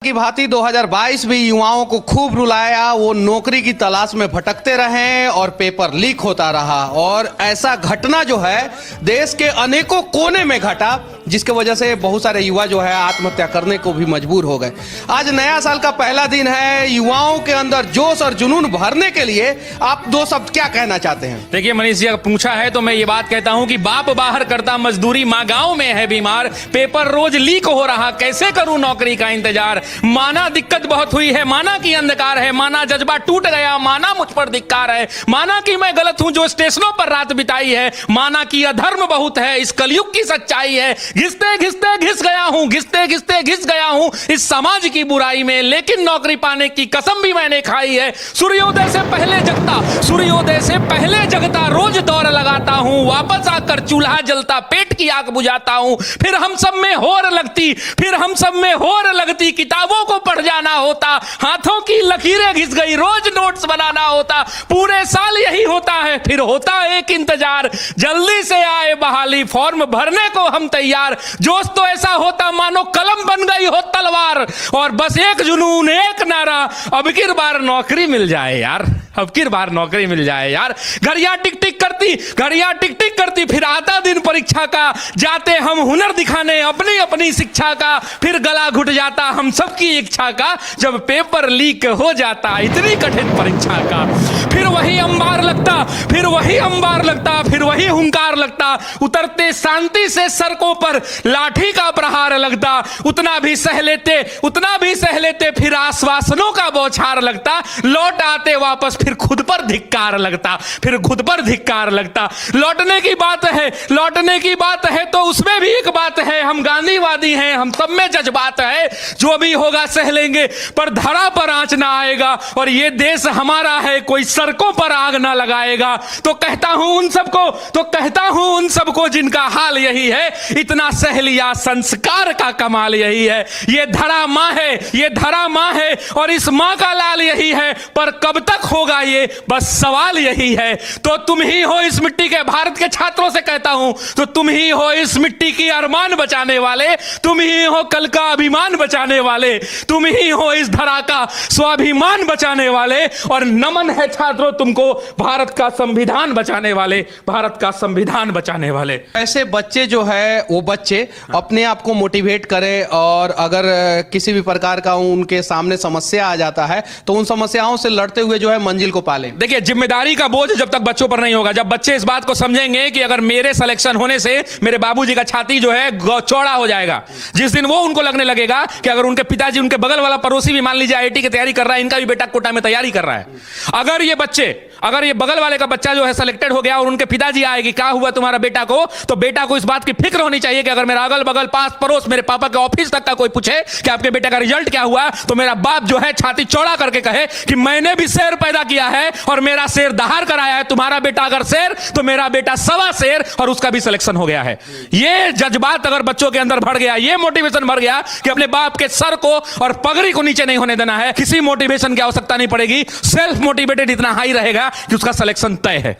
की भांति 2022 भी युवाओं को खूब रुलाया। वो नौकरी की तलाश में भटकते रहे और पेपर लीक होता रहा। और ऐसा घटना जो है देश के अनेकों कोने में घटा, जिसके वजह से बहुत सारे युवा जो है आत्महत्या करने को भी मजबूर हो गए। आज नया साल का पहला दिन है, युवाओं के अंदर जोश और जुनून भरने के लिए आप दो शब्द क्या कहना चाहते हैं? देखिए मनीष जी, अगर पूछा है तो मैं ये बात कहता हूं कि बाप बाहर करता मजदूरी, माँ गांव में है बीमार, पेपर रोज लीक हो रहा, कैसे करूं नौकरी का इंतजार। माना दिक्कत बहुत हुई है, माना कि अंधकार है, माना जज्बा टूट गया, माना मुझ पर धिक्कार है, माना कि मैं गलत हूं जो स्टेशनों पर रात बिताई है, माना कि अधर्म बहुत है, इस कलयुग की सच्चाई है। घिसते घिसते घिस गया हूं, घिसते घिसते घिस गया हूं इस समाज की बुराई में, लेकिन नौकरी पाने की कसम भी मैंने खाई है। सूर्योदय से पहले जगता, सूर्योदय से पहले जगता, रोज दौड़ लगाता हूं, वापस आकर चूल्हा जलता, पेट की आग बुझाता हूं। फिर हम सब में होर लगती, फिर हम सब में होर लगती, किताबों को पढ़ जाना होता, हाथों की लकीरें घिस गई, रोज नोट्स बनाना होता, पूरे साल यही होता है। फिर होता एक इंतजार, जल्दी से आए बहाली, फॉर्म भरने को हम तैयार। जोश तो ऐसा होता मानो कलम बन गई हो तलवार, और बस एक जुनून, एक नारा, अब की बार नौकरी मिल जाए यार, अब की बार नौकरी मिल जाए यार। घड़ियां टिक टिक करती, घड़ियां टिक टिक करती, फिर आता दिन परीक्षा का, जाते हम हुनर दिखाने अपनी अपनी शिक्षा का, फिर गला घुट जाता हम सबकी इच्छा का, जब पेपर लीक हो जाता इतनी कठिन परीक्षा का। फिर वही अंबार लगता, फिर वही अंबार लगता, फिर वही हुंकार लगता, उतरते शांति से सड़कों पर लाठी का प्रहार लगता, उतना भी सह लेते, उतना भी सह लेते, फिर आश्वासनों का बौछार लगता, लौट आते वापस फिर खुद पर धिक्कार लगता, फिर खुद पर धिक्कार लगता। लौटने की बात है, लौटने की बात है तो उसमें भी एक बात है, हम गांधीवादी हैं, हम सब में जज्बात है, जो भी होगा सह लेंगे, पर धरा पर आंच ना आएगा, और ये देश हमारा है, कोई सड़कों पर आग ना लगाएगा। तो कहता हूं उन सबको, तो कहता हूं उन सबको जिनका हाल यही है, इतना सह लिया संस्कार का कमाल यही है। ये धरा मां है, ये धरा मां है, और इस मां का लाल यही है, पर कब तक होगा ये बस सवाल यही है। तो तुम ही हो इस मिट्टी के, भारत के छात्रों से कहता हूं, तो तुम ही हो इस मिट्टी की अरमान बचाने वाले, तुम ही हो कल का अभिमान बचाने वाले, तुम ही हो इस धरा का स्वाभिमान बचाने वाले, और नमन है छात्रों तुमको, भारत का संविधान बचाने वाले, भारत का संविधान बचाने वाले। ऐसे बच्चे जो है वो बच्चे अपने आप को मोटिवेट करें, और अगर किसी भी प्रकार का उनके सामने समस्या आ जाता है तो उन समस्याओं से लड़ते हुए जो है मंजिल को पालें। देखिए, जिम्मेदारी का बोझ जब तक बच्चों पर नहीं होगा, जब बच्चे इस बात को समझेंगे कि अगर मेरे सिलेक्शन होने से मेरे बाबूजी का छाती जो है चौड़ा हो जाएगा, जिस दिन वो उनको लगने लगेगा कि अगर उनके पिताजी, उनके बगल वाला पड़ोसी भी मान लीजिए आईआईटी की तैयारी कर रहा है, इनका भी बेटा कोटा में तैयारी कर रहा है, अगर ये बच्चे, अगर ये बगल वाले का बच्चा जो है सिलेक्टेड हो गया और उनके पिताजी आएगी क्या हुआ तुम्हारा बेटा को, तो बेटा को इस बात की फिक्र होनी चाहिए कि अगर मेरा अगल बगल पास पड़ोस मेरे पापा के ऑफिस तक का कोई पूछे कि आपके बेटे का रिजल्ट क्या हुआ, तो मेरा बाप जो है छाती चौड़ा करके कहे कि मैंने भी शेर पैदा किया है और मेरा शेर दहाड़ कराया है, तुम्हारा बेटा अगर शेर तो मेरा बेटा सवा शेर, और उसका भी सिलेक्शन हो गया है। ये जज्बात अगर बच्चों के अंदर भर गया, ये मोटिवेशन भर गया कि अपने बाप के सर को और पगड़ी को नीचे नहीं होने देना है, किसी मोटिवेशन की आवश्यकता नहीं पड़ेगी, सेल्फ मोटिवेटेड इतना हाई रहेगा कि उसका सिलेक्शन तय है।